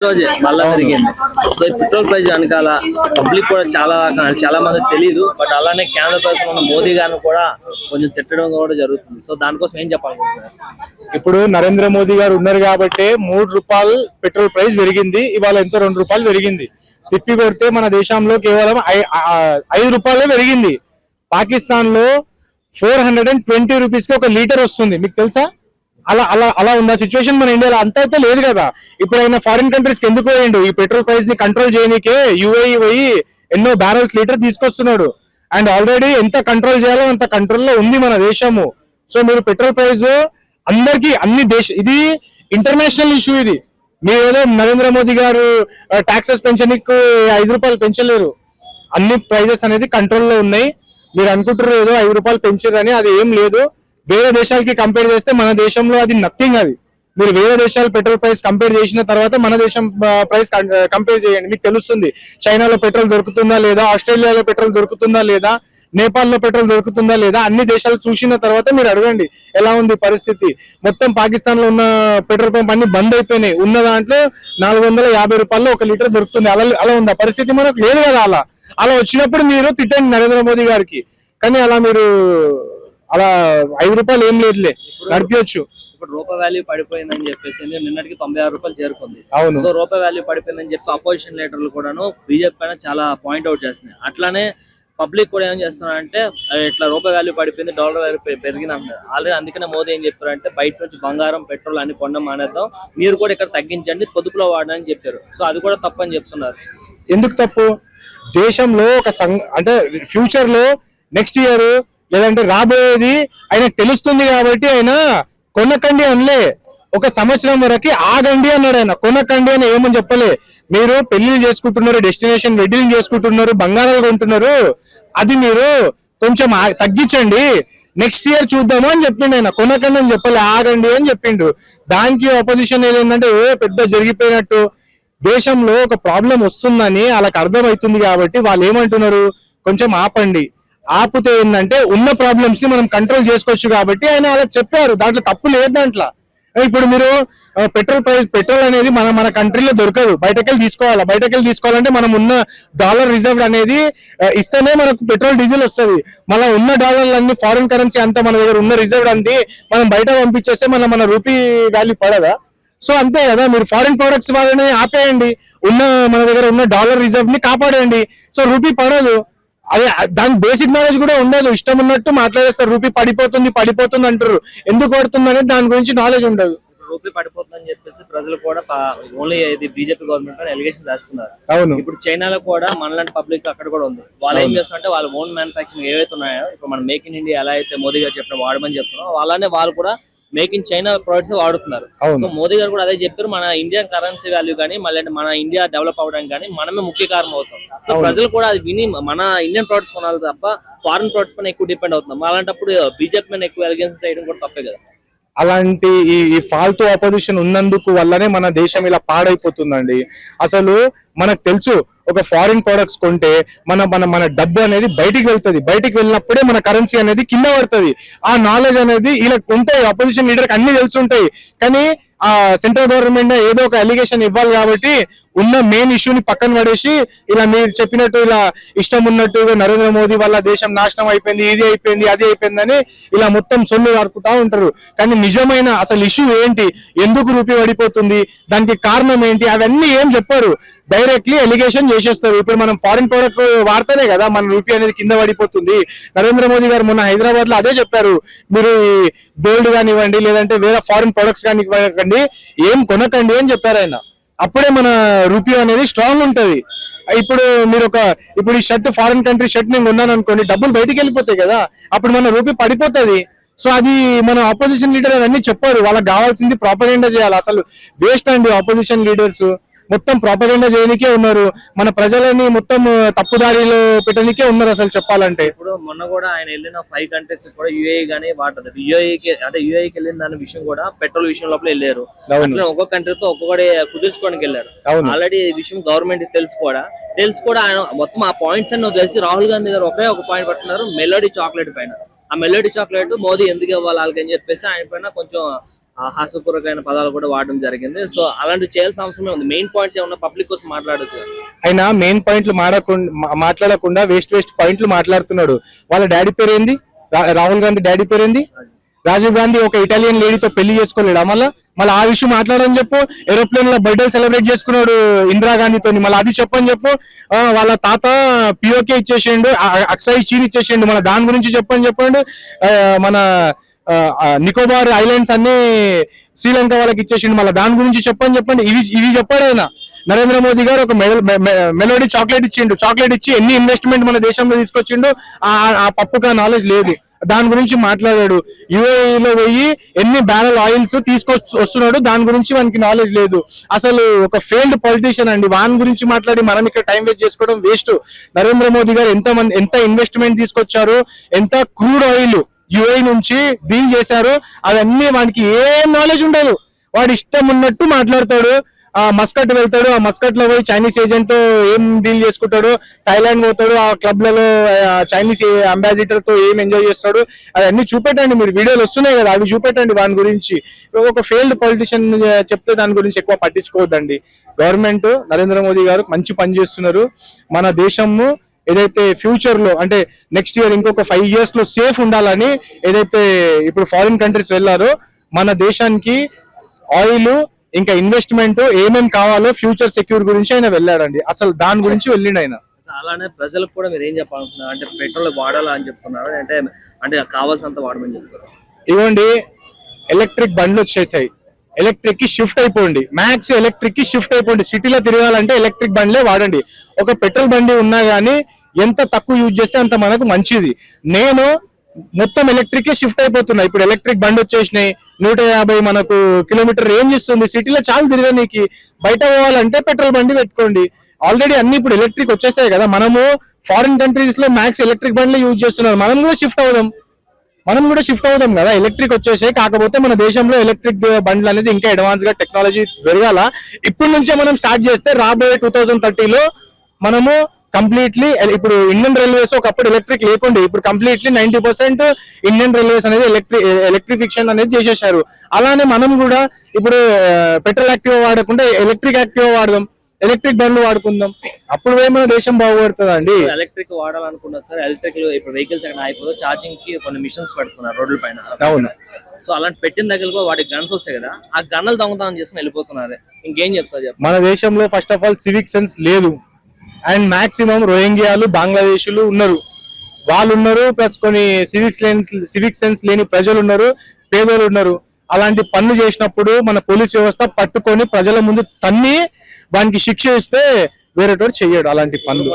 రోజే మళ్ళా పెరిగింది. సో ఈ పెట్రోల్ ప్రైస్ వెనకాల పబ్లిక్ కూడా చాలా మందికి తెలియదు. బట్ అలానే కేంద్ర ప్రభుత్వం ఉన్న మోదీ గారిని కూడా కొంచెం తిట్టడం కూడా జరుగుతుంది. సో దానికోసం ఏం చెప్పాలనుకుంటున్నారు? ఇప్పుడు నరేంద్ర మోదీ గారు ఉన్నారు కాబట్టి ₹3 పెట్రోల్ ప్రైస్ పెరిగింది. ఇవాళ ఎంతో ₹2 పెరిగింది. తిప్పి కొడితే మన దేశంలో కేవలం ₹5 పెరిగింది. పాకిస్తాన్ లో 420 రూపీస్ కి 1 లీటర్ వస్తుంది. మీకు తెలుసా? అలా అలా అలా ఉన్న సిచ్యువేషన్ మన ఇండియాలో అంత అయితే లేదు కదా. ఇప్పుడు ఆయన ఫారిన్ కంట్రీస్ కి ఎందుకు పోయిండు? ఈ పెట్రోల్ ప్రైస్ ని కంట్రోల్ చేయడానికే UAE పోయి ఎన్నో బ్యారల్స్ లీటర్ తీసుకొస్తున్నాడు. అండ్ ఆల్రెడీ ఎంత కంట్రోల్ చేయాలో అంత కంట్రోల్లో ఉంది మన దేశము. సో మీరు పెట్రోల్ ప్రైస్ అందరికి ఇది ఇంటర్నేషనల్ ఇష్యూ. ఇది మీరు ఏదో నరేంద్ర మోదీ గారు టాక్సెస్ పెంచడానికి ₹5 పెంచలేరు. అన్ని ప్రైజెస్ అనేది కంట్రోల్లో ఉన్నాయి. మీరు అనుకుంటారు ఏదో ₹5 పెంచారని, అది ఏం లేదు. వేరే దేశాలకి కంపేర్ చేస్తే మన దేశంలో అది నథింగ్. అది మీరు వేరే దేశాల పెట్రోల్ ప్రైస్ కంపేర్ చేసిన తర్వాత మన దేశం ప్రైస్ కంపేర్ చేయండి, మీకు తెలుస్తుంది. చైనాలో పెట్రోల్ దొరుకుతుందా లేదా, ఆస్ట్రేలియాలో పెట్రోల్ దొరుకుతుందా లేదా, నేపాల్లో పెట్రోల్ దొరుకుతుందా లేదా, అన్ని దేశాలు చూసిన తర్వాత మీరు అడగండి ఎలా ఉంది పరిస్థితి. మొత్తం పాకిస్తాన్ లో ఉన్న పెట్రోల్ పంప్ అన్ని బంద్ అయిపోయినాయి. ఉన్న దాంట్లో ₹450 1 లీటర్ దొరుకుతుంది. అలా ఉందా పరిస్థితి? మనకు లేదు కదా. అలా వచ్చినప్పుడు మీరు తిట్టండి నరేంద్ర మోదీ గారికి. కానీ అలా ₹5 ఏం లేదులే, నడిపించచ్చు. ఇప్పుడు రూపాయి వాల్యూ పడిపోయిందని చెప్పేసి నిన్నటికి ₹96 చేరుకుంది. అవును. సో రూపాయి వాల్యూ పడిపోయిందని చెప్పి అపోజిషన్ లీడర్లు కూడాను బీజేపీ పైన చాలా పాయింట్ అవుట్ చేస్తున్నాయి. అట్లానే పబ్లిక్ కూడా ఏం చేస్తున్నారంటే ఇట్లా రూపాయి వాల్యూ పడిపోయింది, డాలర్ వాల్యూ పెరిగింది అంటారు. ఆల్రెడీ అందుకనే మోదీ ఏం చెప్పారంటే బయట నుంచి బంగారం, పెట్రోల్ అన్ని కొనడం మానేద్దాం, మీరు కూడా ఇక్కడ తగ్గించండి, పొదుపులో వాడని చెప్పారు. సో అది కూడా తప్పని చెప్తున్నారు. ఎందుకు తప్పు? దేశంలో అంటే ఫ్యూచర్ లో నెక్స్ట్ ఇయర్ లేదంటే రాబోయేది ఆయనకు తెలుస్తుంది కాబట్టి ఆయన కొనకండి అనలే. 1 సంవత్సరం వరకు ఆగండి అన్నాడు ఆయన. కొనకండి అని ఏమని చెప్పలే. మీరు పెళ్లిళ్ళు చేసుకుంటున్నారు, డెస్టినేషన్ వెడ్డింగ్ చేసుకుంటున్నారు, బంగారాలు కొంటున్నారు, అది మీరు కొంచెం తగ్గించండి, నెక్స్ట్ ఇయర్ చూద్దాము అని చెప్పిండు ఆయన. కొనకండి అని చెప్పలే, ఆగండి అని చెప్పిండు. దానికి ఆపోజిషన్ ఏంటంటే పెద్ద జరిగిపోయినట్టు. దేశంలో ఒక ప్రాబ్లం వస్తుందని వాళ్ళకి అర్థమవుతుంది కాబట్టి వాళ్ళు ఏమంటున్నారు, కొంచెం ఆపండి. ఆపితే ఏంటంటే ఉన్న ప్రాబ్లమ్స్ ని మనం కంట్రోల్ చేసుకోవచ్చు కాబట్టి ఆయన అలా చెప్పారు. దాంట్లో తప్పు లేదు. దాంట్లో ఇప్పుడు మీరు పెట్రోల్ అనేది మన కంట్రీలో దొరకదు, బయటకెళ్ళి తీసుకోవాలంటే మనం ఉన్న డాలర్ రిజర్వ్ అనేది ఇస్తేనే మనకు పెట్రోల్ డీజిల్ వస్తుంది. మన ఉన్న డాలర్లన్నీ ఫారిన్ కరెన్సీ అంతా మన దగ్గర ఉన్న రిజర్వ్ అంది మనం బయట పంపించేస్తే మన రూపీ వాల్యూ పడదా? సో అంతే కదా. మీరు ఫారిన్ ప్రొడక్ట్స్ వాళ్ళని ఆపేయండి, మన దగ్గర ఉన్న డాలర్ రిజర్వ్ ని కాపాడండి. సో రూపీ పడదు. అదే దానికి బేసిక్ నాలెడ్జ్ కూడా ఉండదు. ఇష్టం ఉన్నట్టు మాట్లాడేస్తారు. రూపీ పడిపోతుంది అంటారు. ఎందుకు పడుతుంది అనేది దాని గురించి నాలెడ్జ్ ఉండదు. రూపీ పడిపోతుందని చెప్పేసి ప్రజలు కూడా ఓన్లీ ఇది బీజేపీ గవర్నమెంట్ అని ఎలిగేషన్ చేస్తున్నారు. అవును. ఇప్పుడు చైనాలో కూడా మనలాంటి పబ్లిక్ అక్కడ కూడా ఉంది. వాళ్ళు ఏం చేస్తున్నారంటే వాళ్ళ ఓన్ మ్యానుఫాక్చరింగ్ ఏవైతే ఉన్నాయో, ఇప్పుడు మనం మేక్ ఇన్ ఇండియా ఎలా అయితే మోదీ గారు చెప్పిన వాడమని చెప్తున్నాం, అలానే వాళ్ళు కూడా మేక్ ఇన్ చైనా ప్రొడక్ట్స్ వాడుతున్నారు. సో మోదీ గారు కూడా అదే చెప్పారు, మన ఇండియన్ కరెన్సీ వాల్యూ కానీ మళ్ళీ మన ఇండియా డెవలప్ అవ్వడానికి కానీ మనమే ముఖ్య కారణం అవుతాం. సో ప్రజలు కూడా అది విని మన ఇండియన్ ప్రొడక్ట్స్ కొనాలి తప్ప ఫారిన్ ప్రొడక్ట్స్ పైన ఎక్కువ డిపెండ్ అవుతున్నాం. అలాంటప్పుడు బీజేపీ మీద ఎక్కువ ఎలిగేషన్స్ చేయడం కూడా తప్పే కదా. అలాంటి ఈ ఫాల్తూ ఆపోజిషన్ ఉన్నందుకు వల్లనే మన దేశం ఇలా పాడైపోతుందండి. అసలు మనకు తెలుసు, ఒక ఫారిన్ ప్రొడక్ట్స్ కొంటే మన డబ్బు అనేది బయటికి వెళ్తుంది. బయటికి వెళ్ళినప్పుడే మన కరెన్సీ అనేది కింద పడుతుంది. ఆ నాలెడ్జ్ అనేది ఇలా ఉంటాయి. అపోజిషన్ లీడర్కి అన్ని తెలిసి ఉంటాయి. కానీ ఆ సెంట్రల్ గవర్నమెంట్ ఏదో ఒక అలిగేషన్ ఇవ్వాలి కాబట్టి ఉన్న మెయిన్ ఇష్యూని పక్కన పడేసి ఇలా మీరు చెప్పినట్టు ఇలా ఇష్టం ఉన్నట్టు నరేంద్ర మోదీ వల్ల దేశం నాశనం అయిపోయింది, ఇది అయిపోయింది, అది అయిపోయిందని ఇలా మొత్తం సొల్లు వాడుకుంటా ఉంటారు. కానీ నిజమైన అసలు ఇష్యూ ఏంటి, ఎందుకు రూపీ పడిపోతుంది, దానికి కారణం ఏంటి, అవన్నీ ఏం చెప్పారు. డైరెక్ట్లీ ఎలిగేషన్ చేసేస్తారు. ఇప్పుడు మనం ఫారిన్ ప్రొడక్ట్ వాడితేనే కదా మన రూపీ అనేది కింద పడిపోతుంది. నరేంద్ర మోదీ గారు మొన్న హైదరాబాద్ లో అదే చెప్పారు, మీరు గోల్డ్ కానివ్వండి లేదంటే వేరే ఫారిన్ ప్రొడక్ట్స్ కానివ్వండి ఏం కొనకండి అని చెప్పారు ఆయన. అప్పుడే మన రూపీ అనేది స్ట్రాంగ్ ఉంటది. ఇప్పుడు ఈ షర్ట్ ఫారిన్ కంట్రీ షర్ట్ నేను కొన్నాను అనుకోండి, డబ్బులు బయటికి వెళ్ళిపోతాయి కదా, అప్పుడు మన రూపీ పడిపోతుంది. సో అది మన ఆపోజిషన్ లీడర్ అవన్నీ చెప్పారు. వాళ్ళకి కావాల్సింది ప్రాపగెండా చేయాలి. అసలు వేస్ట్ అండి ఆపోజిషన్ లీడర్స్. మొత్తం ప్రాపగెండా చేయడానికే ఉన్నారు. మన ప్రజలని మొత్తం తప్పుదారిలో పెట్టడానికే ఉన్నారు అసలు చెప్పాలంటే. ఇప్పుడు మొన్న కూడా ఆయన వెళ్ళిన 5 కంట్రీస్ కూడా యూఏఈ గానీ వాటర్ యూఏఈకి వెళ్ళిన దాని విషయం కూడా పెట్రోల్ విషయం లోపల వెళ్ళారు. ఒక్కొక్క కంట్రీతో ఒక్కొక్కటి కుదుర్చుకోవడానికి వెళ్ళారు. ఆల్రెడీ ఈ విషయం గవర్నమెంట్ తెలుసు కూడా ఆయన మొత్తం ఆ పాయింట్స్ అన్ని తెలిసి రాహుల్ గాంధీ గారు ఒక పాయింట్ పట్టుకున్నారు, మెలోడీ చాక్లెట్ పైన. ఆ మెలోడీ చాక్లెట్ మోదీ ఎందుకు ఇవ్వాలి వాళ్ళకి అని చెప్పేసి ఆయన పైన కొంచెం హాస్యపూర్వకమైన పదాలు కూడా వాడడం జరిగింది. సో అలాంటి చేయాల్సిన అవసరమే ఉంది. మెయిన్ పాయింట్స్ ఏమన్నా పబ్లిక్ కోసం మాట్లాడచ్చు. ఆయన మెయిన్ పాయింట్లు మాట్లాడకుండా వేస్ట్ పాయింట్లు మాట్లాడుతున్నాడు. వాళ్ళ డాడీ పేరు ఏంది? రాహుల్ గాంధీ డాడీ పేరు ఏంది? రాజీవ్ గాంధీ ఒక ఇటాలియన్ లేడీతో పెళ్లి చేసుకోలేడా? మళ్ళీ ఆ విషయం మాట్లాడని చెప్పు. ఏరోప్లేన్ లో బర్త్డే సెలబ్రేట్ చేసుకున్నాడు ఇందిరాగాంధీతో, మళ్ళీ అది చెప్పని చెప్పు. వాళ్ళ తాత పిఓకే ఇచ్చేసిండు, అక్సాయి చీన్ ఇచ్చేసిండు, మన దాని గురించి చెప్పండి. మన నికోబార్ ఐలాండ్స్ అన్ని శ్రీలంక వాళ్ళకి ఇచ్చేసిండు, మళ్ళీ దాని గురించి చెప్పండి. ఇవి చెప్పాడు ఆయన. నరేంద్ర మోదీ గారు ఒక మెలోడీ చాక్లెట్ ఇచ్చి ఎన్ని ఇన్వెస్ట్మెంట్ మన దేశంలో తీసుకొచ్చిండు, ఆ పప్పుగా నాలెడ్జ్ లేదు. దాని గురించి మాట్లాడాడు. యుఏఈలో పోయి ఎన్ని బ్యారల్ ఆయిల్స్ తీసుకొస్తున్నాడు, దాని గురించి మనకి నాలెడ్జ్ లేదు. అసలు ఒక ఫెయిల్డ్ పొలిటీషియన్ అండి. వాని గురించి మాట్లాడి మనం ఇక్కడ టైం వేస్ట్ చేసుకోవడం వేస్ట్. నరేంద్ర మోదీ గారు ఎంత ఇన్వెస్ట్మెంట్ తీసుకొచ్చారు, ఎంత క్రూడ్ ఆయిల్ యుఏఈ నుంచి డీల్ చేశారు, అవన్నీ వానికి ఏం నాలెడ్జ్ ఉండదు. వాడు ఇష్టం ఉన్నట్టు మాట్లాడతాడు. మస్కట్ వెళ్తాడు, ఆ మస్కట్ లో పోయి చైనీస్ ఏజెంట్ ఏం డీల్ చేసుకుంటాడు, థైలాండ్ పోతాడు, ఆ క్లబ్లలో చైనీస్ అంబాసిడర్ తో ఏం ఎంజాయ్ చేస్తాడు, అవన్నీ చూపెట్టండి. మీరు వీడియోలు వస్తున్నాయి కదా, అవి చూపెట్టండి. వాని గురించి ఒక ఫెయిల్డ్ పొలిటీషియన్ చెప్తే దాని గురించి ఎక్కువ పట్టించుకోవద్దండి. గవర్నమెంట్ నరేంద్ర మోదీ గారు మంచి పని చేస్తున్నారు. మన దేశము ఏదైతే ఫ్యూచర్ లో అంటే నెక్స్ట్ ఇయర్ ఇంకొక 5 years లో సేఫ్ ఉండాలని ఏదైతే ఇప్పుడు ఫారిన్ కంట్రీస్ వెళ్ళారో, మన దేశానికి ఆయిల్ ఇంకా ఇన్వెస్ట్మెంట్ ఏమేమి కావాలో ఫ్యూచర్ సెక్యూర్ గురించి ఆయన వెళ్ళాడండి. అసలు దాని గురించి వెళ్ళిండు ఆయన. అలానే ప్రజలకు కూడా మీరు ఏం చెప్పాలనుకున్నారు? అంటే పెట్రోల్ వాడాలా అని చెప్తున్నారు, అంటే కావాల్సినంత వాడమని చెప్తున్నారు. ఇవ్వండి, ఎలక్ట్రిక్ బండ్లు వచ్చేసాయి, ఎలక్ట్రిక్ కి షిఫ్ట్ అయిపోండి. మ్యాక్స్ ఎలక్ట్రిక్ కి షిఫ్ట్ అయిపోండి. సిటీలో తిరగాలంటే ఎలక్ట్రిక్ బండ్లే వాడండి. ఒక పెట్రోల్ బండి ఉన్నా గానీ ఎంత తక్కువ యూజ్ చేస్తే అంత మనకు మంచిది. నేను మొత్తం ఎలక్ట్రిక్ షిఫ్ట్ అయిపోతున్నాయి. ఇప్పుడు ఎలక్ట్రిక్ బండి వచ్చేసినాయి, 150 మనకు కిలోమీటర్ రేంజ్ ఇస్తుంది. సిటీలో చాలా తిరగనీకి. బయట పోవాలంటే పెట్రోల్ బండి పెట్టుకోండి. ఆల్రెడీ అన్ని ఇప్పుడు ఎలక్ట్రిక్ వచ్చేసాయి కదా. మనము ఫారిన్ కంట్రీస్ లో మ్యాక్స్ ఎలక్ట్రిక్ బండ్లే యూజ్ చేస్తున్నారు. మనం కూడా షిఫ్ట్ అవుదాం కదా. ఎలక్ట్రిక్ వచ్చేసాయి. కాకపోతే మన దేశంలో ఎలక్ట్రిక్ బండ్లు అనేది ఇంకా అడ్వాన్స్ గా టెక్నాలజీ పెరగాల. ఇప్పటి నుంచే మనం స్టార్ట్ చేస్తే రాబోయే 2030లో మనము కంప్లీట్లీ ఇప్పుడు ఇండియన్ రైల్వేస్ ఒకప్పుడు ఎలక్ట్రిక్ లేకుండే, ఇప్పుడు కంప్లీట్లీ 90% ఇండియన్ రైల్వేస్ అనేది ఎలక్ట్రిఫికేషన్ అనేది చేసేసారు. అలానే మనం కూడా ఇప్పుడు పెట్రోల్ యాక్టివ్ వాడకుండా ఎలక్ట్రిక్ యాక్టివ్ వాడదాం, ఎలక్ట్రిక్ బండ్లు వాడుకుందాం. అప్పుడు మన దేశం బాగుపడుతుంది అండి. ఎలక్ట్రిక్ వాడాలనుకున్నా సార్, ఎలక్ట్రిక్ ఇప్పుడు వెహికల్స్ ఎక్కడ అయిపోతే ఛార్జింగ్ కి కొన్ని మిషన్స్ పెడుతున్నారు రోడ్ల పైన. అవును. సో అలాంటి పెట్టిన దగ్గర వాటి గన్స్ వస్తాయి కదా, ఆ గన్నులు దొంగతనం చేసుకుని వెళ్ళిపోతున్నారు. ఇంకేం చెప్తారు? మన దేశంలో first of all civic sense లేదు. అండ్ మాక్సిమం రోహింగ్యాలు, బంగ్లాదేశీలు ఉన్నారు, వాళ్ళు ఉన్నారు. ప్లస్ కొన్ని సివిక్ సెన్స్ లేని ప్రజలు ఉన్నారు, పేదలు ఉన్నారు. అలాంటి పనులు చేసినప్పుడు మన పోలీస్ వ్యవస్థ పట్టుకొని ప్రజల ముందు తన్ని వానికి శిక్ష ఇస్తే వేరేటోడు చెయ్యడు అలాంటి పనులు.